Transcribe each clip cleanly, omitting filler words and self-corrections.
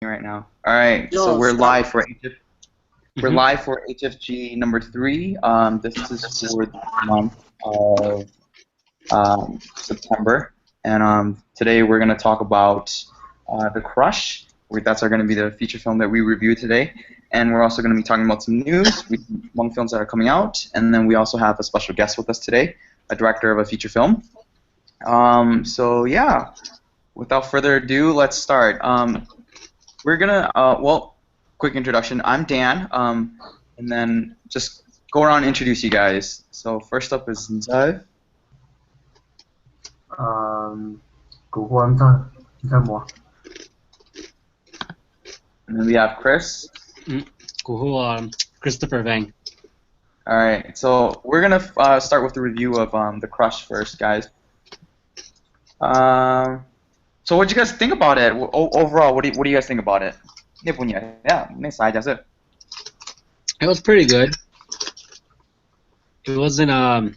Right now. All right, so Yo, we're stop. live for we're Mhm. live for HFG number 3. This is for the month of September, and today we're gonna talk about the Crush. That's going to be the feature film that we review today, and we're also going to be talking about some news, one films that are coming out, and then we also have a special guest with us today, a director of a feature film. So yeah, without further ado, let's start. We're gonna well, quick introduction. I'm Dan, and then just go around and introduce you guys. So first up is Zoe, Um, Guhuamza, and then we have Chris. Christopher Vang. All right, so we're gonna start with the review of the Crush first, guys. So what do you guys think about it? Overall, what do you guys think about it? Yeah, next slide, that's it. It was pretty good. It wasn't I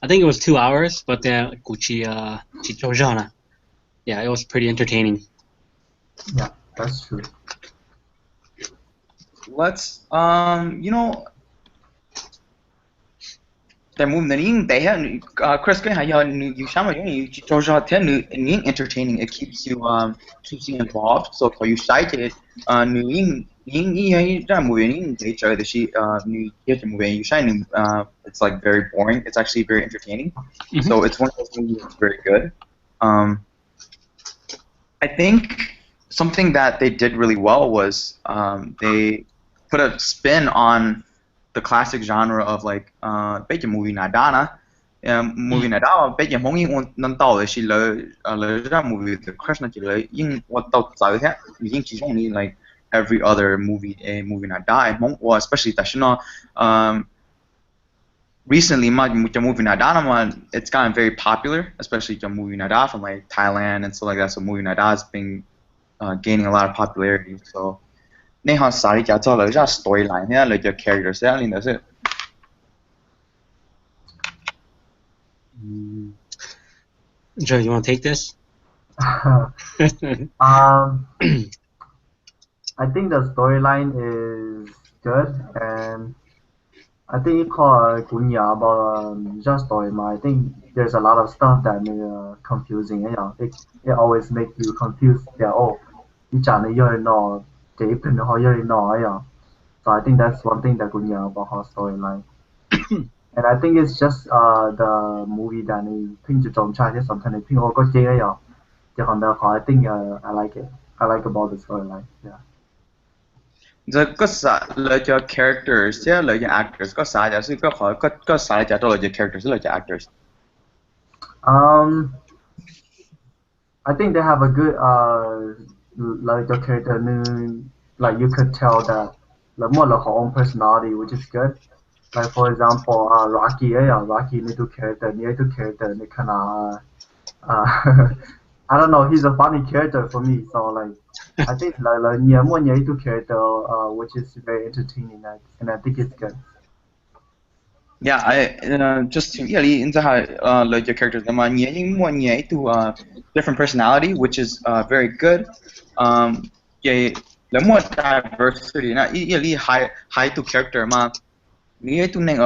think it was 2 hours, but then yeah, it was pretty entertaining. Yeah, that's true. Let's the movement they have Chris can you shama you entertaining. It keeps you involved. So for you cited movie they show the she new movie you shine it's like very boring. It's actually very entertaining. So it's one of those movies that's very good. I think something that they did really well was they put a spin on the classic genre of like bây giờ movie nadana movie nadana bây giờ mong những năm tàu là chỉ là ra movie the crush nó chỉ là những what tàu sao thế những chỉ trong như like every other movie nadai mong well especially that you know recently my movie nadana it's gotten very popular, especially the movie nada from like Thailand and stuff like that. So movie nada has been gaining a lot of popularity. So nên họ xài cho là ra storyline nha, là cho characters đó nên là sự. Joe, you want to take this? I think the storyline is good, and I think it called Gunya about just story. I think there's a lot of stuff that confusing. It always make you confused. Yeah, oh, you already know, deep in the you already know. Yeah. So I think that's one thing that Gunya about her storyline. And I think it's just the movie that you think to John Chai sometimes you think oh got yeah. I think I like it. I like about the storyline. Yeah. The có xài là cho characters chứ là cho actors có xài cho sự có xài cho là cho characters là cho actors. Um, I think they have a good like the character like you could tell that like more like her own personality, which is good. Like for example, Rocky, yeah, Rocky need to character, they kind of I don't know, he's a funny character for me. So like I think like yeah, more need to character, which is very entertaining, and I think it's good. Yeah, I just to really into how like your characters them những one to different personality, which is very good. Yeah, the more diversity, na really high to character mà lý tu nên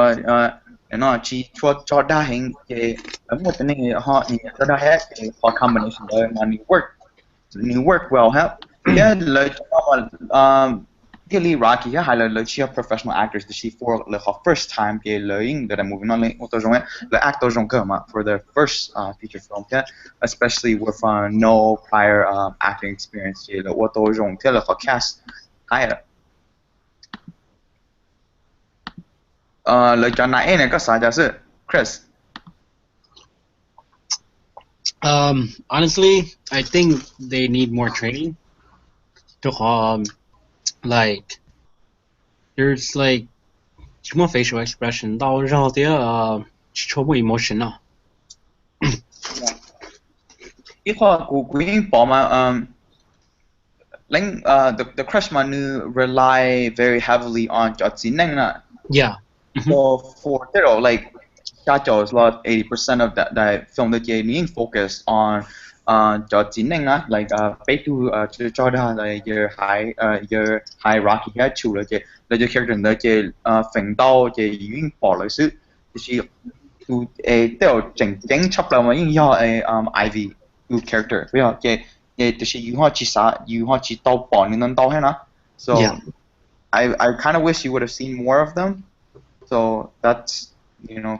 nó chỉ cho đa hình cái một cái này họ thì cho đa hết cái họ combination đó mà new work well ha yeah lời really Rocky ha hay là chỉ professional actors the she for the first time cái lời that I'm moving on like tôi giống the actor giống cơ mà for their first feature film yeah especially with no prior acting experience cái là tôi giống thế là họ cast hay lựa chọn này này có sao giả sử Chris. Honestly, I think they need more training to like there's like more facial expression 到让show more emotion 啊。一個古寶嘛令the crush manu rely very heavily on 咗智能啦。Yeah. For like 加咗 a lot 80% of that film that you need focused on cho chính năng á like pay to cho ra là your hierarchy á chủ là cho character nữa chỉ phèn đau chỉ yun bỏ lại sự thì tu đều chỉnh chỉnh chấp là mà yun do Ivy tu character bây giờ thì yun họ chỉ sa yun họ chỉ đau bỏ nên đau hết nó so Yeah. I kind of wish you would have seen more of them. So that's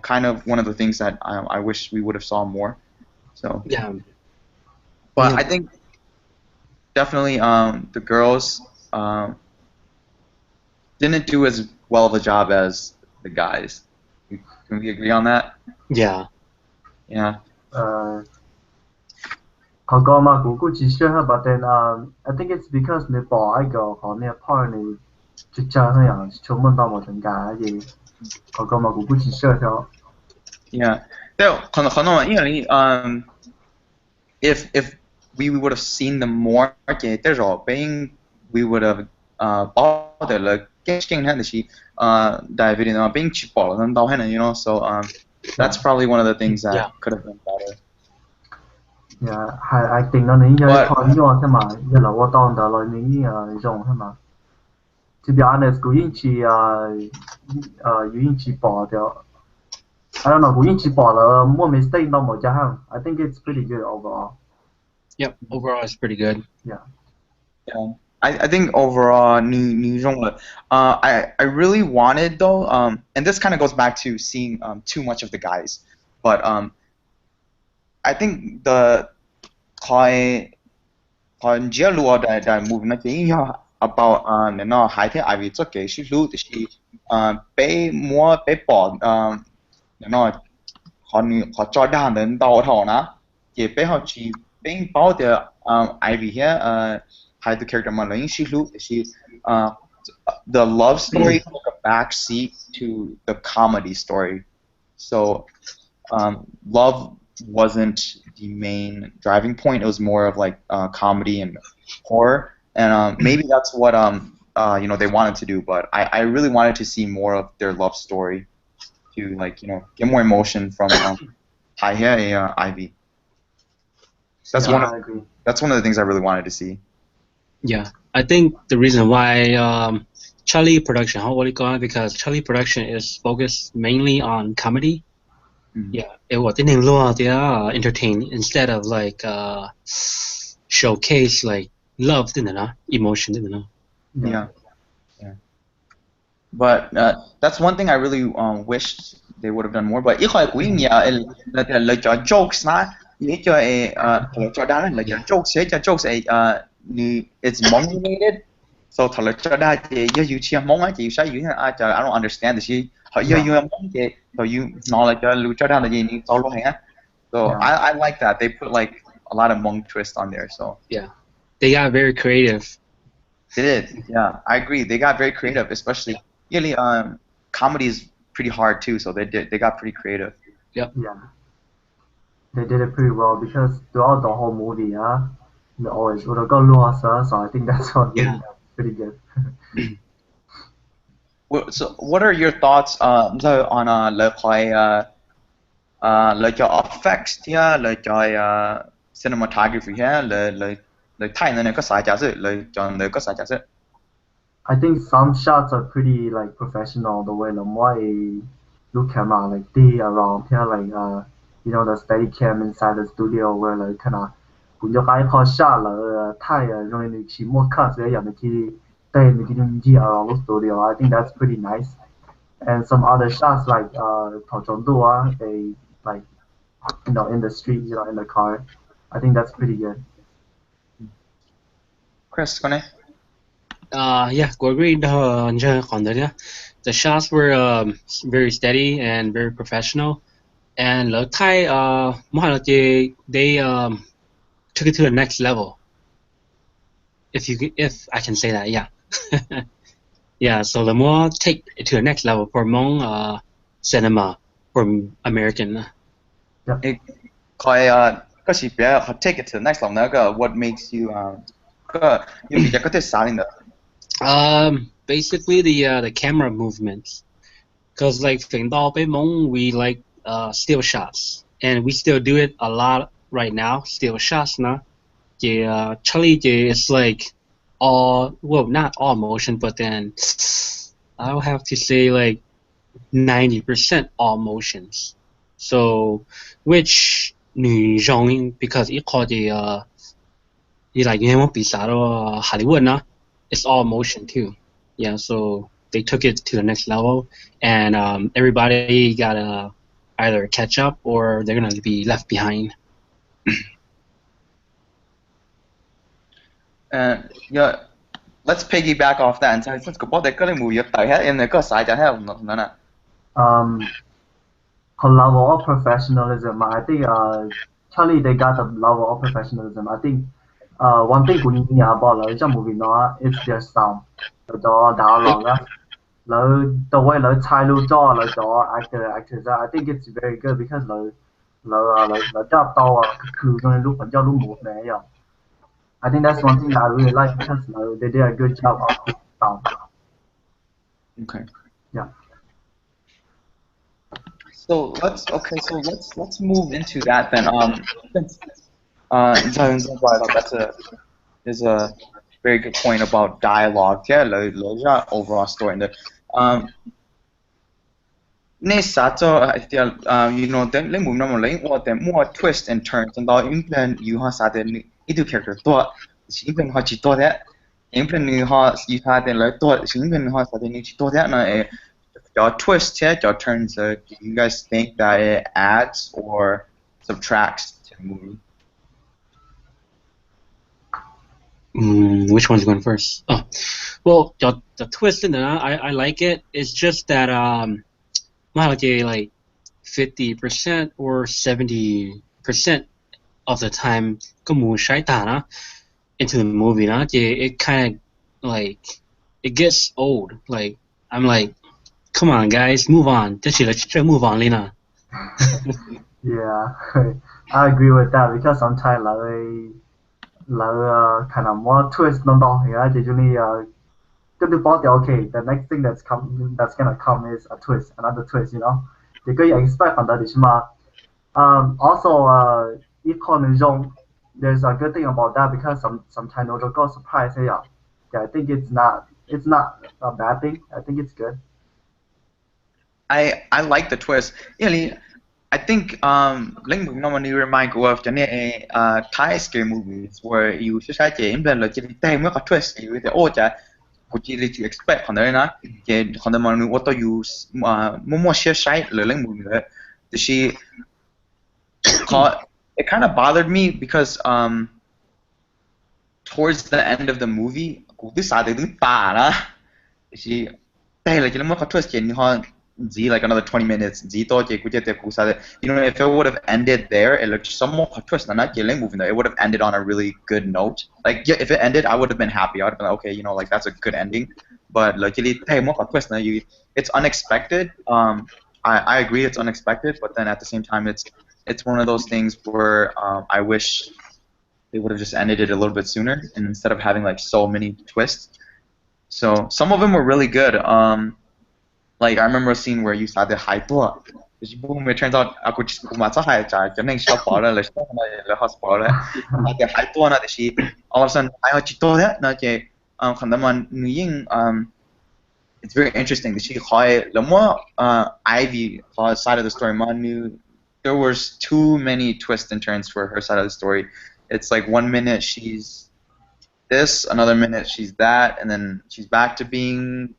kind of one of the things that I wish we would have saw more. So Yeah. but Yeah. I think definitely the girls didn't do as well of a job as the guys. Can we agree on that? Yeah. Yeah. เขาก็มากู只适合 but then I think it's because 你播一個可能 part 你就真係樣全部都冇增加嘅，เขาก็มากู只適合。Yeah. 但可能因為if we would have seen them more 嘅，即係話 being we would have 包的了，經睇的是David 呢 being 去保了能到喺呢，so that's probably one of the things that Yeah. could have been better. Yeah, I think 呢你應該看用係嘛，一路我當得來你用係嘛。To be honest，古英去語音去播掉。I don't know，古英去播了，冇 mistake 都冇加上。I think it's pretty good overall. Yep. Overall, it's pretty good. Yeah. Yeah. I think overall, I really wanted though, and this kind of goes back to seeing too much of the guys, but I think the that movement about high tech Ivy it's okay. She pay more pay bỏ họ cho đàn đến đầu thầu nó chỉ pay họ chỉ pay bao the Ivy here hide the character mà lấy she the love story took a back seat to the comedy story, so love wasn't the main driving point. It was more of like comedy and horror, and maybe that's what they wanted to do. But I really wanted to see more of their love story to get more emotion from Ivy. That's Yeah, one. I agree. That's one of the things I really wanted to see. Yeah. I think the reason why Charlie Production, how will it go on? Because Charlie Production is focused mainly on comedy. Mhm. Yeah. It was they are entertain instead of like showcase like love, emotion, Yeah. But that's one thing I really wished they would have done more. But jokes jokes it's Hmong related. So I don't understand the so you knowledge so I like that they put like a lot of Hmong twist on there. So yeah, they got very creative. they did, yeah, I agree. They got very creative, especially really comedy is pretty hard too. So they got pretty creative. Yeah. They did it pretty well because throughout the whole movie, they always would have got lost, so I think that's what made it pretty good. So what are your thoughts on like your effects here, like your cinematography here, like I think some shots are pretty like professional. The way the more look camera like the around here, like the steady cam inside the studio where like kind of คุณจะไปพอ shot 了太容易你去摸看这样的去对你去around the studio. I think that's pretty nice. And some other shots like 头中度they like in the street, in the car. I think that's pretty good. Chris, go ahead. Yeah, go agree. The shots were very steady and very professional, and they took it to the next level. If I can say that, yeah. Yeah, so the more take it to the next level for Hmong cinema from American. Take it to the next level. What makes you basically the camera movements, because like Feng Dao Bei Mong we like still shots, and we still do it a lot right now still shots na. Yeah, Charlie is like not all motion, but then I'll have to say like 90% all motions. So which 女生 because it called the like 因为我比赛的 Hollywood 呢 it's all motion too. Yeah, so they took it to the next level, and everybody gotta either catch up or they're gonna be left behind. Yeah, let's piggyback off that and say since có thể có mùi giật tại hết em này có sai chẳng hết không nữa nè. A level of professionalism. I think Charlie they got the level of professionalism. I think one thing cũng như about là trong movie nó it's their sound. Đó dialogue á. Lỡ the way lỡ thay lưu cho lỡ cho actors I think it's very good because lỡ job tao cứ nên lúc vẫn cho lúc một này vậy. I think that's one thing that I really like because they did a good job of sound. Okay. Yeah. So let's move into that then. Since there's a very good point about dialogue. Yeah, overall story. You know, then let move number lane or the more twists and turns and all implement you have started itu character thought. Implement how you thought that. Implement you had then like thought. Implement how you thought that. Na your twist here, your turns. Do you guys think that it adds or subtracts to the movie? Which one's going first? Oh, well, the twist in there, I like it. It's just that like 50% or 70% of the time, into the movie, it kind of like it gets old. Like I'm like, come on, guys, move on. Let's move on, Lena. Yeah, I agree with that because sometimes kind of more twist non usually okay, the next thing that's gonna come is a twist, another twist, you know. They could expect on that also there's a good thing about that because sometimes no go surprise yeah. I think it's not a bad thing. I think it's good. I like the twist. Yeah, I think Link normally remind me of the Thai scary movies where you should say implement like the twist you the what you expect 可能呢，也可能嘛，我都有默写晒了那movie了，就是 it kind of bothered me because towards the end of the movie กูที่สาดึงตานะ就是แต่เลยจะเมื่อเขา twist 你看 Z like another 20 minutes Z 多些估计得估啥的 you know if it would have ended there it like some more twist 那那movie it would have ended on a really good note like yeah, if it ended I would have been happy I would have been like, okay you know like that's a good ending but like hey more twist it's unexpected I agree it's unexpected but then at the same time it's one of those things where I wish they would have just ended it a little bit sooner and instead of having like so many twists so some of them were really good like I remember a scene where you saw the high door. Boom! It turns out I could just go to high jar. Just shop all the hospital. Like the high door, that she all of a sudden I had to do that. That it's very interesting. That she high the more Ivy side of the story. Man, there was too many twists and turns for her side of the story. It's like 1 minute she's this, another minute she's that, and then she's back to being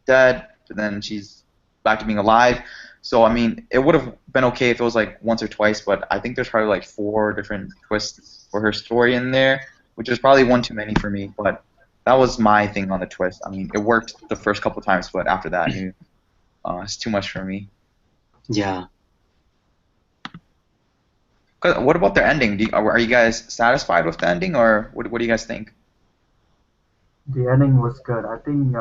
dead. But then she's back to being alive. So I mean, it would have been okay if it was like once or twice, but I think there's probably like 4 different twists for her story in there, which is probably one too many for me. But that was my thing on the twist. I mean, it worked the first couple times, but after that, it's too much for me. Yeah. What about their ending? Are you guys satisfied with the ending, or what do you guys think? The ending was good. I think.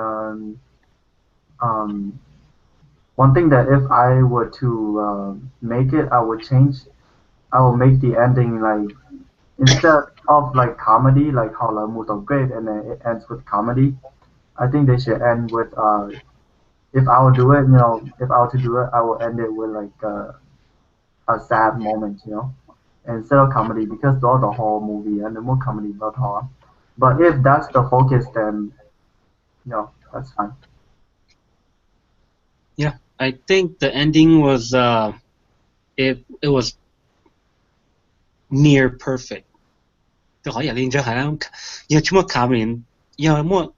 One thing that if I were to make it, I would change. I will make the ending like instead of like comedy, like how La Mut of Great, and then it ends with comedy. I think they should end with if I would do it, you know, if I were to do it, I will end it with like a sad moment, you know, instead of comedy because throughout the whole movie and the more comedy not hard. But if that's the focus, then no, that's fine. Yeah, I think the ending was it was near perfect. 就好像你这好像有什么 comedy，有什么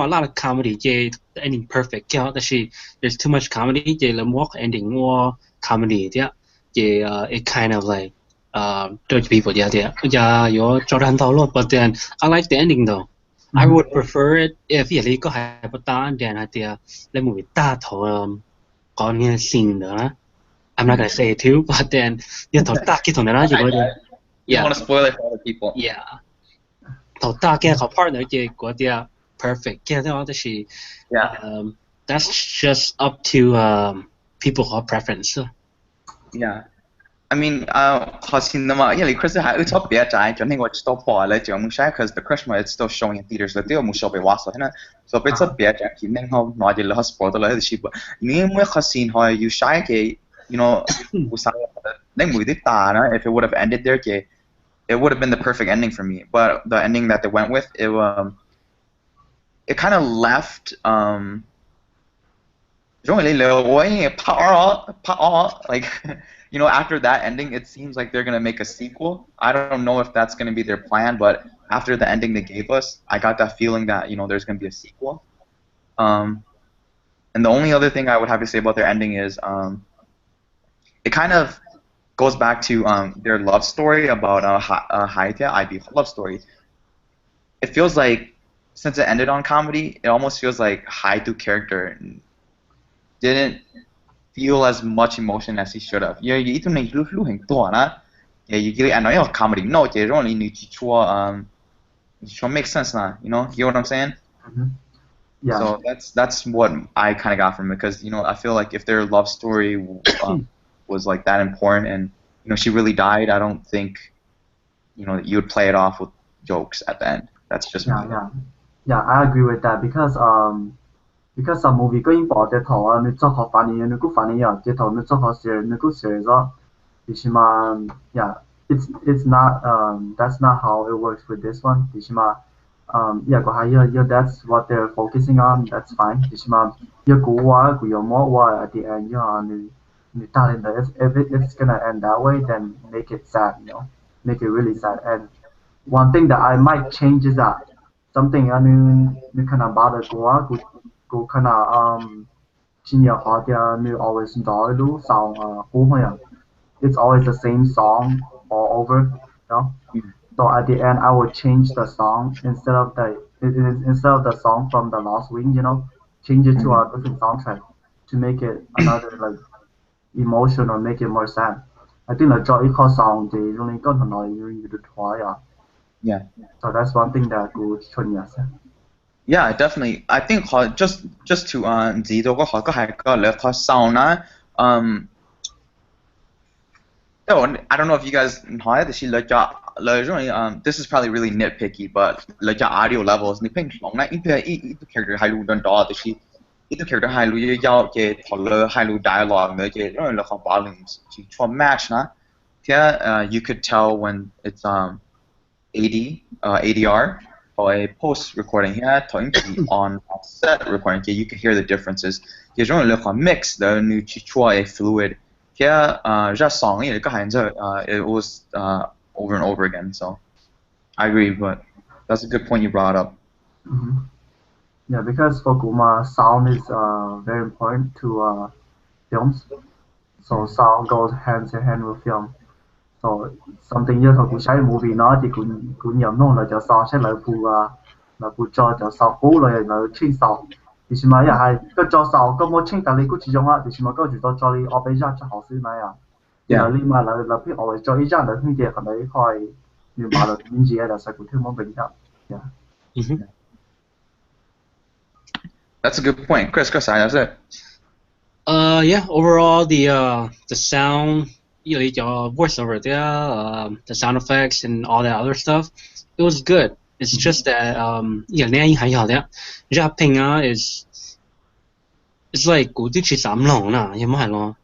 a lot of comedy 这 the ending perfect，但是 there's too much comedy 这 the more ending more comedy 这it kind of like judge people 这有照单套路 but then I like the ending though. I would prefer it if 有一个还不大 then 係啲你 movie 大頭講嘅 scene 的 I'm not gonna say it too, but then 一頭大嘅同你啦，如果 You don't want to spoil it for other people. Yeah. 頭大嘅個 partner 嘅嗰啲 perfect 嘅啲就是 Yeah. That's just up to people who have preference. Yeah. I mean, 好似那麼，因為 Chris 係特別在，就呢個 still 破咧，就冇晒 because the Crush movie is still showing in theaters，所以冇show被watch 咗，係所以特別在，佢呢個內地咧 spoil 到咧，係你每個 scene 可以 use 晒嘅，you know，冇晒，你每啲大啦 ，if it would have ended there 嘅。It would have been the perfect ending for me, but the ending that they went with, it kind of left, like, you know, after that ending, it seems like they're gonna make a sequel. I don't know if that's gonna be their plan, but after the ending they gave us, I got that feeling that, you know, there's gonna be a sequel. And the only other thing I would have to say about their ending is, it kind of goes back to their love story about Haithya IB love story. It feels like since it ended on comedy, it almost feels like Haithya character didn't feel as much emotion as he should have. Yeah, you don't need to yeah, you get and I comedy. No, you only need to make sense now. You know, you know what I'm saying? Mm-hmm. Yeah. So that's what I kind of got from it because you know I feel like if their love story was like that important and you know she really died, I don't think you know you would play it off with jokes at the end. That's just me. Yeah, I agree with that because some movie 嗰已播隻頭啊，你做好反應，你估反應啊，隻頭你做好寫，你估寫咗，你起碼 yeah, it's not that's not how it works with this one. 你起碼yeah 個係yeah that's what they're focusing on. That's fine. 你起碼一估話一估有冇話 at the end 你打人的 if it's gonna end that way then make it sad, you know, make it really sad. And one thing that I might change is that something 你可能把它go kind of 今年好啲你 always enjoy 路上好樣 it's always the same song all over, you know. So at the end I would change the song instead of the song from the Lost Wing, you know, change it to a different soundtrack to make it another like emotion or make it more sad. I think like cho equal song they really got to know you to try. Yeah. So that's one thing that good choice. Yeah, definitely. I think just to 指到個個係個兩個 sound 啦I don't know if you guys know this this is probably really nitpicky, but like your audio levels 你平常呢，因為呢character 係錄得多，就是呢character 係錄要嘅討論係錄 dialogue 嘅，因為兩個 volumes 去做 match 啦。You could tell when it's ADR or a post recording here, on set recording, you can hear the differences. There's only a mix the new a fluid. Here, just song it was over and over again. So I agree, but that's a good point you brought up. Mm-hmm. Yeah, because for Guma, sound is very important to films. So sound goes hand in hand with film. So something như thằng cũng say movie nó thì cũng nhầm nông là cho sao sẽ là phụ cho sao cũ rồi là chuyên sao thì mà ya hay cái cho sao có một chuyên tài liệu của chỉ trong á thì mà có chỉ cho đi ở bây giờ cho học sinh này là liên mà là biết ở cho ý rằng là những cái cái đấy khỏi nhưng mà là những gì là sẽ cũng thêm một bệnh đó. Yeah. That's a good point. Chris, that's it. Yeah, overall the sound, you know, your voiceover there, the sound effects and all that other stuff, it was good. It's just that yeah, 你還好的 rapping it's like 古啲似3龍啦，有冇係咯？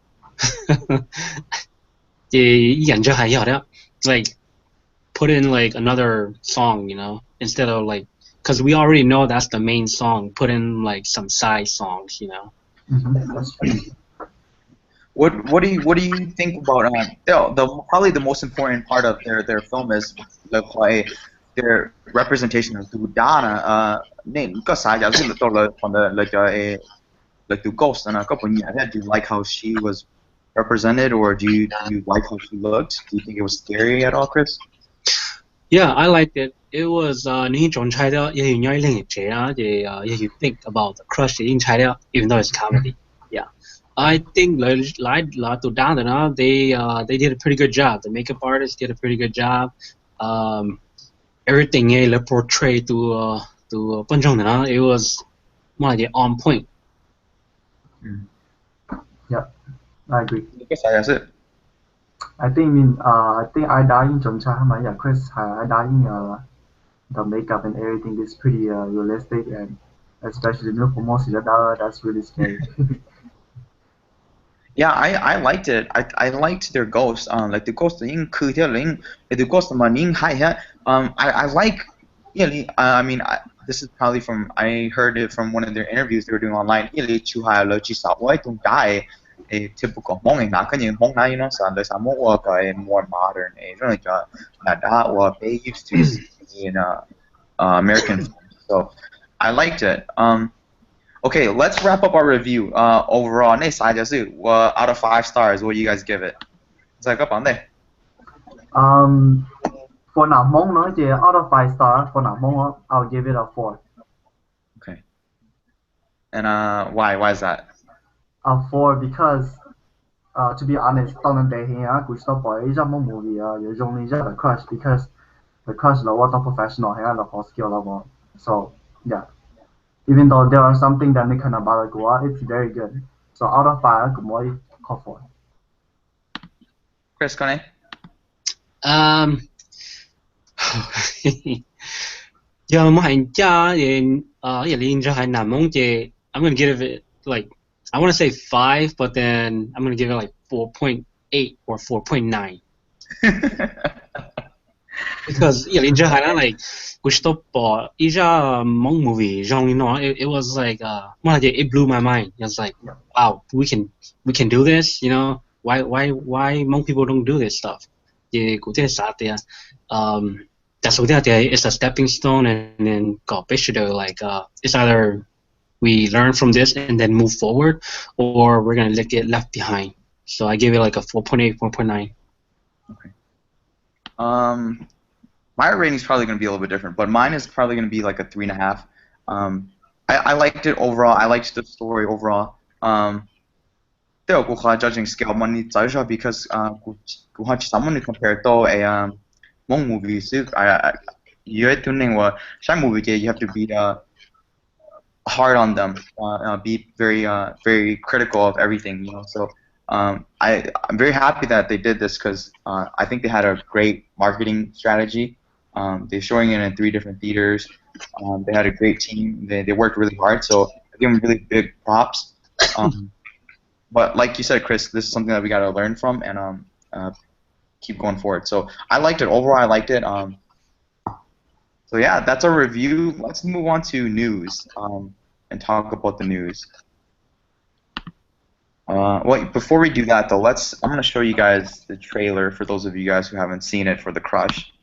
啲人就係好的 like put in like another song, you know, instead of like, because we already know that's the main song. Put in like some side songs, you know. That's true. What do you think about the probably the most important part of their film is their representation of Dudana nên có sai giáo sư tôi là phần là cho like the ghost and a couple do you like how she was represented or do you like how she looked? Do you think it was scary at all, Chris? Yeah, I liked it. It was 你种菜的也有另一节啊，也you think about the crush in China, even though it's comedy. Yeah, I think like to down and they did a pretty good job. The makeup artist did a pretty good job. Everything they portrayed to 观众的 it was more like on point. Yeah, I agree. 个啥也是 I think I dying yeah, Chris I dying the makeup and everything is pretty realistic and especially the promotion that's really scary. Yeah, I liked it. I liked their ghost. Like the ghost in Kuteling, the ghost in Hai. I like really. I mean, this is probably from I heard it from one of their interviews they were doing online. Really, chu hai lo chi sa wai tung dai a typical mong na kan yin mong na you know so there's a more a more modern a really that what they used to see in American films. So I liked it. Okay, let's wrap up our review. Overall, 那啥就是 out of 5 stars, what do you guys give it? 再个榜内 For Nam Mong out of 5 stars for Nam Mong I'll give it a 4. Okay. And why? Why is that? A 4 because to be honest, 當人哋戲啊，佢 stop by 呢隻冇 movie 啊，有用呢隻 The Crush because The Crush 攞我 top professional 係啊，落好 skill 啦喎。So yeah, even though there are something that 你可能把它過啊 it's very good. So out of 5, 咁我扣 4. Chris, Connie? Yeah, 我係家人一年就係難忘嘅 I'm gonna give it like I want to say 5, but then I'm gonna give it like 4.8 or 4.9. Because yeah, in Japan, like we stopped each Hmong movie genre, you know, it was like it blew my mind. It was like, wow, we can do this, you know. Why Hmong people don't do this stuff? Yeah, that's what it's a stepping stone, and then like it's either we learn from this and then move forward, or we're gonna get left behind. So I give it like a 4.8, 4.9. Okay. My rating is probably going to be a little bit different, but mine is probably going to be like a 3.5. I liked it overall. I liked the story overall. 对我judging scale money because someone to compare to a Hmong movie. So you have to know movie you have to be hard on them, be very critical of everything, you know. So I'm very happy that they did this because I think they had a great marketing strategy. They're showing it in 3 different theaters. They had a great team. They worked really hard. So I give them really big props. But like you said, Chris, this is something that we got to learn from and keep going forward. So I liked it overall. I liked it. So yeah, that's our review. Let's move on to news and talk about the news. Well, before we do that though, I'm gonna show you guys the trailer for those of you guys who haven't seen it for the Crush.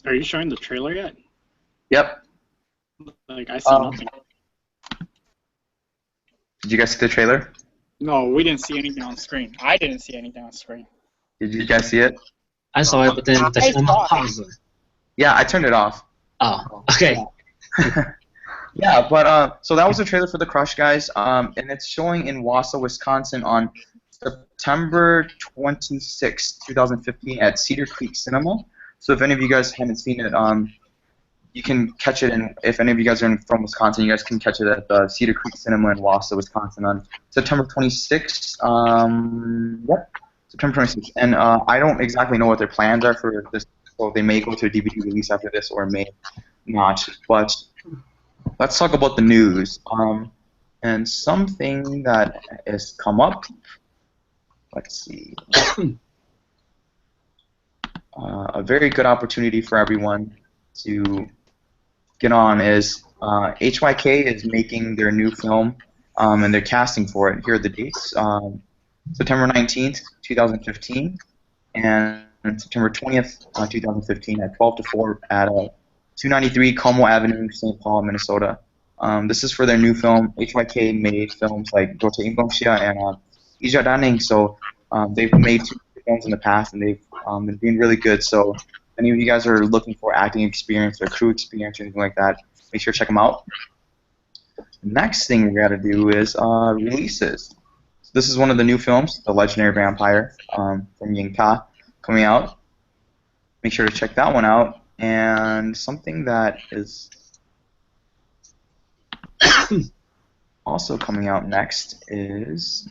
Are you showing the trailer yet? Yep. Like I see Um, nothing. Did you guys see the trailer? No, we didn't see anything on screen. I didn't see anything on screen. Did you guys see it? I saw it, but then the I film saw it. paused. Yeah, I turned it off. Oh, okay. Yeah, but so that was the trailer for the Crush, guys. And it's showing in Wausau, Wisconsin on September 26th, 2015 at Cedar Creek Cinema. So if any of you guys haven't seen it, you can catch it in, if any of you guys are from Wisconsin, you guys can catch it at the Cedar Creek Cinema in Wausau, Wisconsin on September 26th. Yep, September 26th. And I don't exactly know what their plans are for this, so they may go to a DVD release after this or may not. But let's talk about the news. And something that has come up, let's see, a very good opportunity for everyone to get on is HYK is making their new film, and they're casting for it. Here are the dates. September 19th, 2015, and September 20th, 2015 at 12 to 4 at 293 Como Avenue, St. Paul, Minnesota. This is for their new film. HYK made films like Dota Ingbongxia and Ija Daning, so they've made two films in the past, and they've been doing really good. So if any of you guys are looking for acting experience or crew experience or anything like that, make sure to check them out. The next thing we got to do is releases. So this is one of the new films, The Legendary Vampire, from Ying Ta, coming out. Make sure to check that one out. And something that is also coming out next is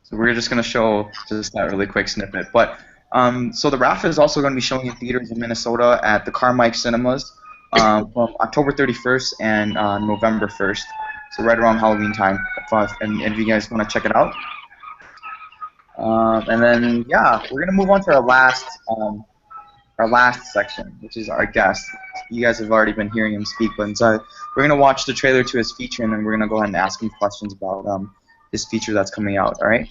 so we're just going to show just that really quick snippet. But so the RAF is also going to be showing in theaters in Minnesota at the Carmike Cinemas from October 31st and November 1st. So right around Halloween time. And if you guys want to check it out. And then yeah, we're going to move on to our last section, which is our guest. You guys have already been hearing him speak, but we're going to watch the trailer to his feature, and then we're going to go ahead and ask him questions about his feature that's coming out. All right.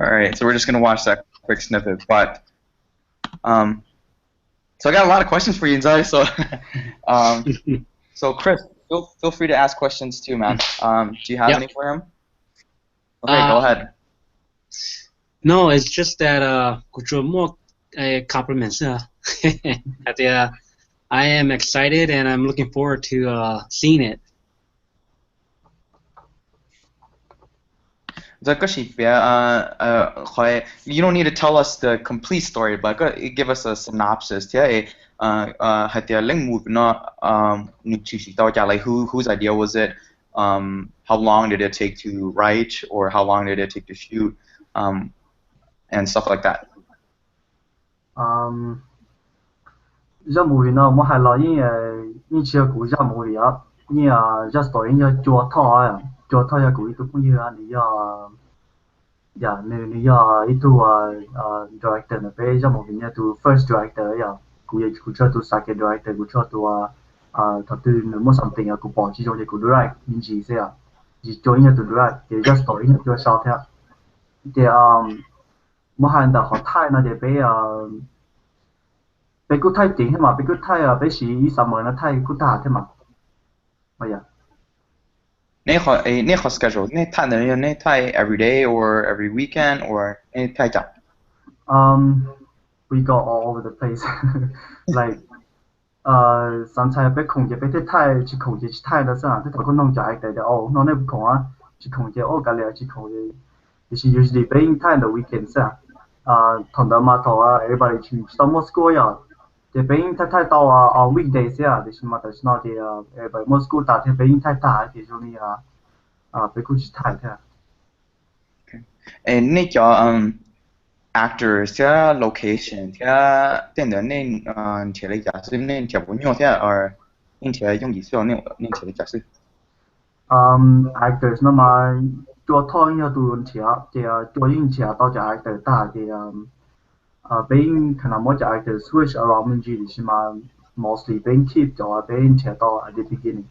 All right, so we're just gonna watch that quick snippet, but so I got a lot of questions for you, Zai. So so Chris, feel free to ask questions too, man. Do you have Yep. any for him? Okay, go ahead. No, it's just that more compliments. I am excited and I'm looking forward to seeing it. You don't need to tell us the complete story, but give us a synopsis. Like whose idea was it? How long did it take to write, or how long did it take to shoot, and stuff like that. Ra movie nó mua hai lo in chia cũ ra movie á, in ra story in chua thọ ya cũ itu cũng như anh ya ni ya itu director na pe ra movie nya tu first director ya cũ cho tu second director cũ cho tu thật tư nó mua something cũ bỏ chỉ trong cái cũ direct in gì thế à chỉ cho in tu direct thì ra story in chua sao thế thì mua hai đã họ thay na để pe bé cứ thay tiền thế mà bé cứ thay bé sĩ sắm mới nó thay cứ thả thế mà vậy à Nè họ schedule nè thay every day or every weekend or nè thay chậm. We go all over the place like sometimes bé không chế bé thích thay chỉ không chế chỉ thay đó sao thế thôi có nông trại để nó này không á chỉ không chế cái này chỉ không chế thì usually bé thay the weekend sao thằng đó mà thọ everybody chỉ summer school ya thì bé thay tao on weekdays ya thì mà tới nó thì everybody most school ta thì bé thay thì cho nên bé cũng chỉ thay thôi nè cho actors theo location theo tên đó nên theo lấy giả sử nên theo bao nhiêu theo or nên theo dùng gì số nên theo lấy giả sử actors nó mà cho thôi như tụi theo thì cho những theo tao cho actor ta thì being kind of more actors switch around mình chỉ mà mostly being keep cho being theo tao at the beginning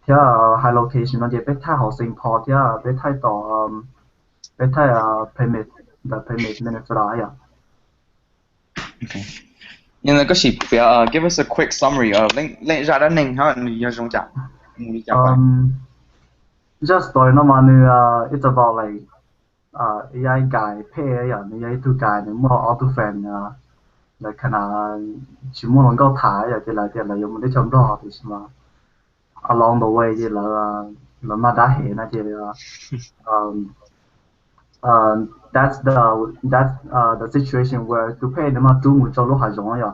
theo high location nó thì bé thay học sinh port theo bé thay tao bé thay permit the permit minutes ra ya okay nhưng mà có gì give us a quick summary of lên ra đó nên ha như trong trạng just story nó mà it's about like AI guy pay ya AI two guy nó mua auto fan là khả năng chỉ muốn能够ถ่ายya thì là dùng để trong đó thì mà along the way thì là mà đã hệ na thì that's the situation where to pay nó mà tu muốn cho lúc hải giống ya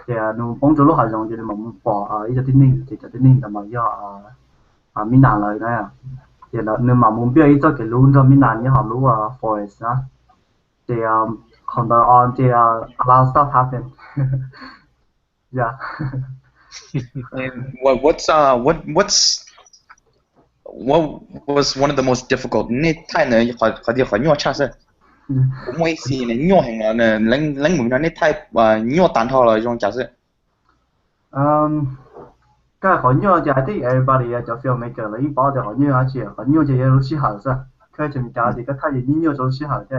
thì nó bông cho lúc hải giống thì mà muốn bỏ ý cho tin ninh thì cho tin ninh là mà do mình làm lời này thì là nếu mà muốn biết ý cho cái luôn cho mình làm như họ lúc forest á thì còn đó on thì allow stuff happen yeah and what was one of the most difficult nè thay nữa họ đi họ nhua chắc cũng mấy gì này nhua hàng là lấy mình nó nè thay nhua tàn thọ là trong chắc cái họ nhua thì I think everybody cho filmmaker là những bảo thì họ nhua chứ họ nhua thì lúc xí hở sao cái chuyện cái thì cái thay gì nhua lúc xí hở thì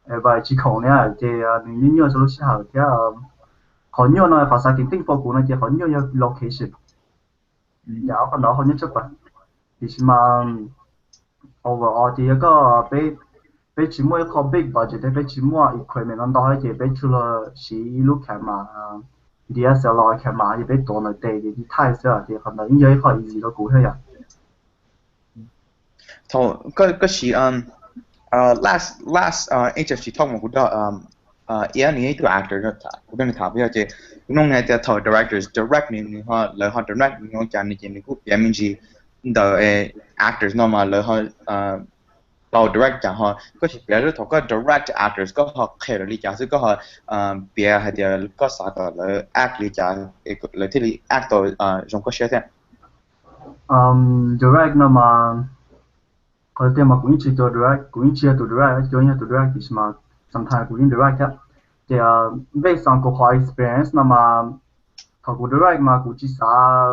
everybody chỉ khổ nè thì những nhua lúc xí hở thì họ nhua nó họ sai tính phục vụ nó thì họ nhua location dạ còn đó họ nhua chụp thì mà overall thì có bé chỉ mua cái big budget bé chỉ mua equipment nó đó thì bé除了是录camera DSLR camera thì bé多了对的太少thì可能应该可以自己估下呀thôi cái gì last HFG talk một đó này tu actor đó cũng đang thảo bây giờ nông này thì thảo directors direct mình họ lời họ direct mình họ chọn này mình cũng biết mình gì the actors nó mà lời họ tàu direct chẳng họ có thể biết được có direct actors có họ kể được lý giải có họ biết hay là có sao đó lời act lý giải lời thì lý actor trong có sẽ thế direct nó mà có thể mà cũng chỉ cho direct cũng chỉ cho direct cho những direct thì mà sometimes cũng direct á thì based on của experience nó mà thằng của direct mà cũng chỉ sao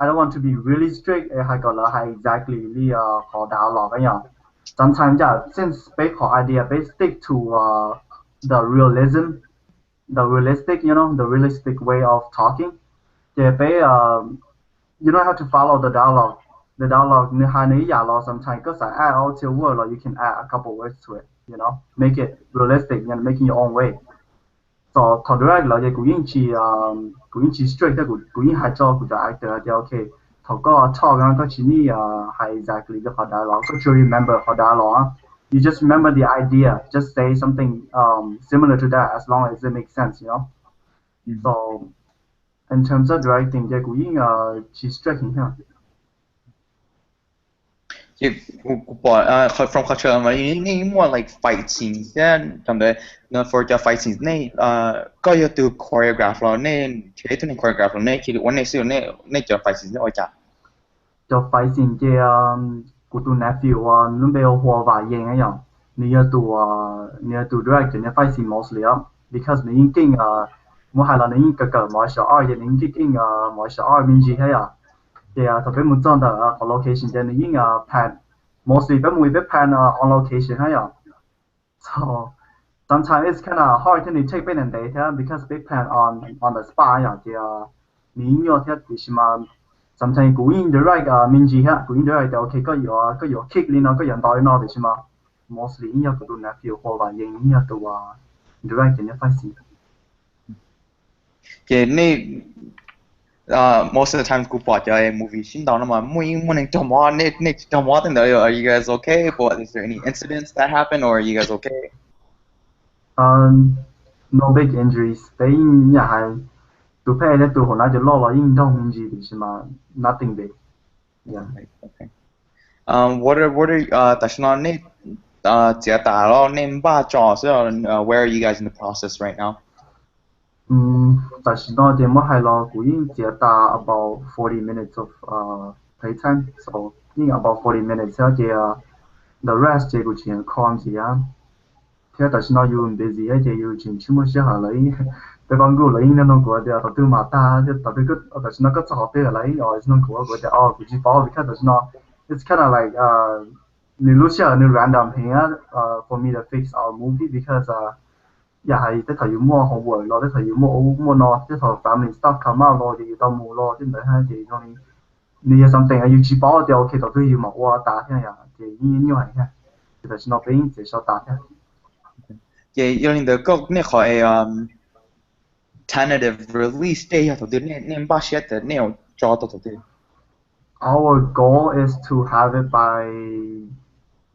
I don't want to be really strict hay gọi là hay exactly lý họ đào lò cái nhau sometimes yeah, since they call idea, they stick to the realism, the realistic, the realistic way of talking. Yeah, they you don't have to follow the dialogue. The dialogue, sometimes because I add all to a word, or you can add a couple words to it. Make it realistic and make it your own way. So thật ra là cái cũng chỉ straight cái cũng hay cho cái actor thì okay. Thầu có talk có chỉ ni hay exactly the dialogue. So you remember the dialogue. You just remember the idea. Just say something similar to that as long as it makes sense. So in terms of directing, cái cũng chỉ straight here. From culture, ini more like fight scenes. Then, for the fight scenes, có yêu cầu choreograph lo, chế tu choreograph lo, khiวันนี้สิเนี่ยจะ fight scenes เอาจ้ะ Cho fight scene cái của tu nephew lúc bây giờ hoa vài yên ấy nhở, nếu tu direct cái fight scene mostly because nếu kinh mua hay là nếu cái martial art, nếu kinh martial art mình gì hay thì特別冇真的location就nếu pan mostly 不會被 pan on location hay so sometimes it's kind of hard to take in and data because they pan on the spot thì nếu như thì mà sometimes cố ý direct mình gì cố ý direct okay có有 kick lên nó có人帶nó thì mà mostly như cái tụi nephew hoặc là những như tụi direct cái phải gì cái này most of the timeกูปล่อยใจ movie ชิ้นดาวน์มามุ่งมุ่งจมอเนี่ยจมอตั้งแต่ are you guys okay but is there any incidents that happen or are you guys okay no big injuries 但係又係做咩咧？做好那就落落運動面積是嘛 ？Nothing big. Yeah. Okay. What are 但是呢，你接打咯，你把做所以where are you guys in the process right now? 但是呢，點麼係咯？佢已經接打 about 40 minutes of playtime, so 已經 about 40 minutes 嘅the rest 嘅佢全 calm 住啊。但是呢，要唔 busy 嘅要全部寫下嚟。對方嗰嚟呢個國家，特別馬達，特別個，但是那個做好啲嚟，我係那個國家哦，估計包，because 但是呢 ，it's kind of like 你錄下你 random 片for me to fix our movie because 又係啲頭要摸好喎，攞啲頭要摸攞啲頭 family stuff come out 攞啲到冇攞啲嚟喺啲嗰啲，你有 something 要自保嘅，其實都要冇啊打聽呀，嘅呢樣係嘅，但是呢邊接受打聽。嘅有你哋個呢個tentative release date 頭啲呢把寫嘅呢有做到頭啲。Our goal is to have it by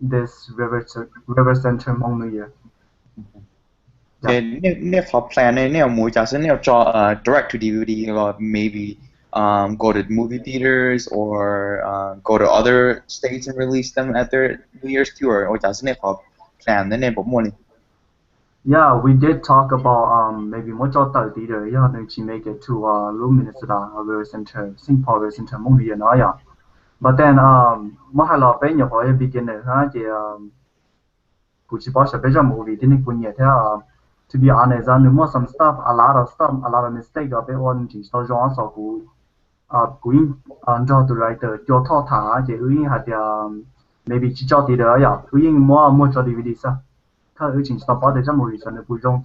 this river center Hmong New Year. 呢個 plan 呢有冇假設呢有做direct to DVD or maybe go to movie theaters or go to other states and release them at their New Year's tour 或者是呢個 plan 呢冇冇呢？ Yeah, we did talk about maybe more job theater. Yeah, to make it to Minnesota River Center, Singapore River Center, Hmong New Year now. Yeah, but then more hay là bên nhập hội beginner ha thì cũng chỉ bảo sẽ bây giờ movie thì nên cũng nhớ thế to be honest, nếu more some stuff, a lot of mistake ở bên on chỉ số rõ số cũng cho director cho thọ thả thì cũng hay maybe chỉ cho thì đó ya, cũng more cho DVD sao? 佢以前上班哋真冇遇上你背中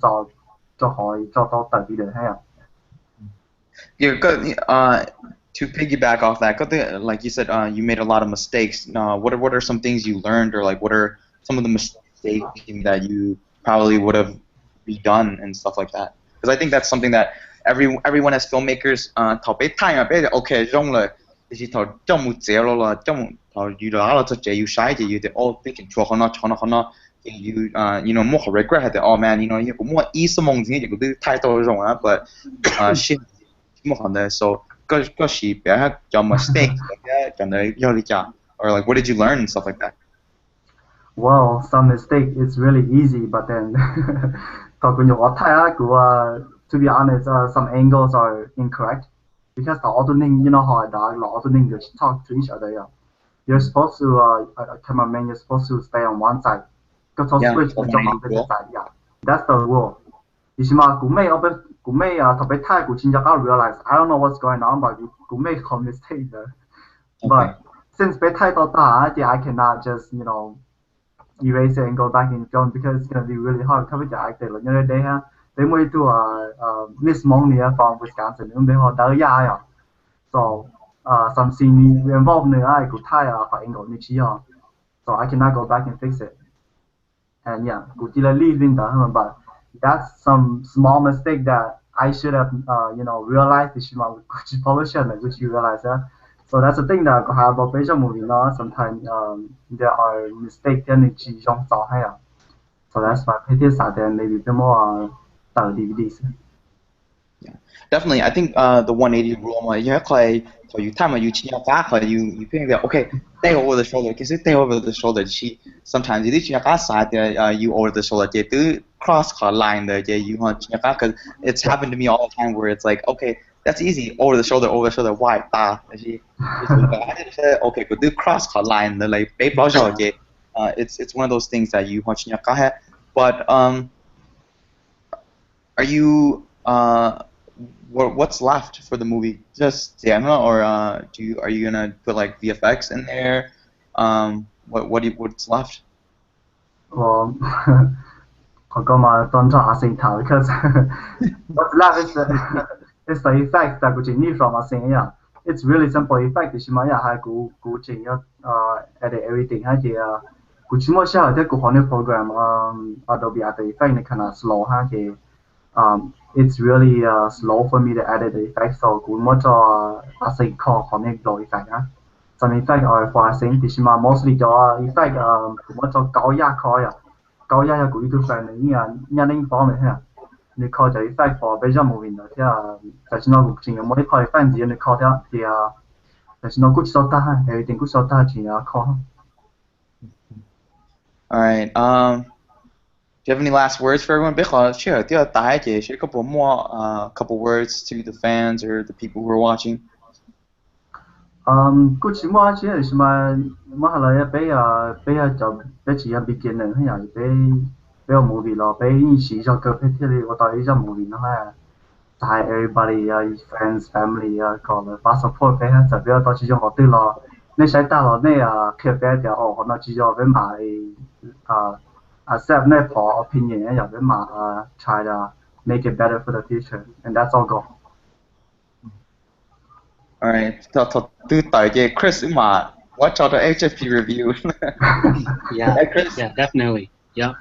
就可以做到特別嘅係啊。Yeah, to piggyback off that, like you said, you made a lot of mistakes. What are some things you learned, or like what are some of the mistakes that you probably would have redone and stuff like that? Because I think that's something that everyone as filmmakers, 頭俾 time 俾 OK 用了，就是頭就冇借咯啦，就頭遇到啦就借要嘥就要啲哦，俾人錯可能。You know more regret that oh man you know you more easy 夢境亦都太多種啦 but shit 冇可能 so 嗰時俾有 mistake 咁樣有啲假 or like what did you learn and stuff like that well some mistake is really easy but then 頭先我睇下佢to be honest some angles are incorrect because the alternate you know how the alternate just talk to each other yeah you're supposed to cameraman you're supposed to stay on one side Yeah, yeah, that's the rule. Ishima Gumei Topet Kuchinjaka realized I don't know what's going on, but Gumei a mistake there. But since Betai Tota, I cannot just, erase it and go back in film because it's gonna be really hard. Because bây giờ ai tiền là như đây ha, they mới tu Miss Monia from Wisconsin, nhưng bây họ đỡ ya à. So some scene involved nữa ai cũng thay phải anh gọi như chi à. So I cannot go back and fix it. And yeah, cũng chỉ là leaving đó hơn, but that's some small mistake that I should have realized thì mà cũng chỉ polish là cũng chỉ realize that. So that's the thing that có hai bộ phim trong movie nó sometimes there are mistakes in chỉ trong tạo hay à. So that's why I think that maybe the more tạo DVDs. Yeah, definitely. I think the 180 rule mà you hay for you time you chỉ cả you think that okay, stay over the shoulder. Because stay over the shoulder chỉ sometimes you chỉ cả side you over the shoulder chỉ từ cross line there you want chỉ cả because it's happened to me all the time where it's like okay, that's easy over the shoulder why ta chỉ okay go do cross line the like bay bao giờ it's one of those things that you want chỉ cả but are you what's left for the movie? Just Diana, or are you gonna put like VFX in there? What's left? Well, I'll go my don't ask because what's left is the effect that we need from us. Yeah, it's really simple effect. Is my yeah, go change edit everything. Which most yeah, the program Adobe After Effects kind of slow. It's really slow for me to edit the effects. So good much async call connect the effect. Some effect are for async. Thì mà mostly cho effect good much cao giá call ya. Cao giá của YouTube fan này nha nên phóng này ha.你 call 就 effect for 比較無形的，即係就是那個前有冇啲 call effect 字你 call 啲啲就是那個手打哈，有一點個手打前有 call。All right. Do you have any last words for everyone? Share a couple more words to the fans or the people who are watching. 個前我只係咪係來俾就俾只係 beginner 係呀，俾我 movie 咯，俾以前就個 PT 你我帶呢隻 movie 咯係，就係 everybody friends family 個把 support 俾就比較多始終學啲咯，你使得咯你佢俾就可能始終俾埋accept 呢 for opinion 又俾埋try to make it better for the future and that's all goal. All right. Chris watch out the HFP review. Yeah, Hey, Chris. yeah, definitely. Yeah.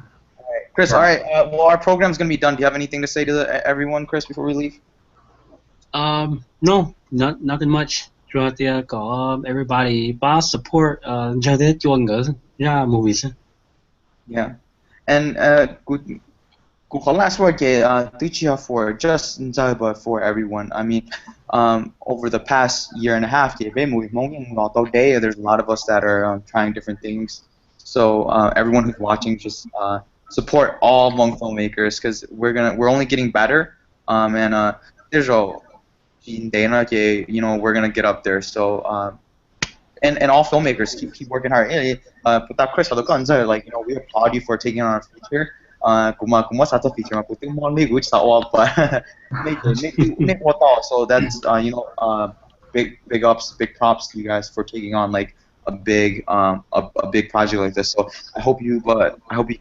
Chris, all right. Well, our program's gonna be done. Do you have anything to say to everyone, Chris, before we leave? No, nothing much. Cho tia có everybody ba support cho thế chuan ngỡ ra movies. Yeah. And good last word for just but for everyone. I mean, over the past year and a half, there's a lot of us that are trying different things. So everyone who's watching, just support all Hmong filmmakers because we're only getting better. And there's we're gonna get up there. So and all filmmakers keep working hard. But Chris, like we applaud you for taking on our feature. Kuma satu feature ma puting mo ni good sa all but so that's big ups, big props to you guys for taking on like a big project like this. So I hope you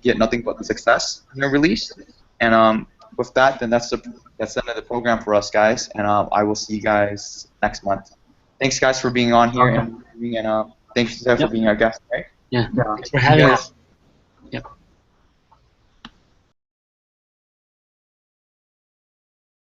get nothing but success in the release. And with that, then that's the end of the program for us guys. And I will see you guys next month. Thanks guys for being on here and thanks for being our guest. Right? Yeah. Thanks for having us. Yep.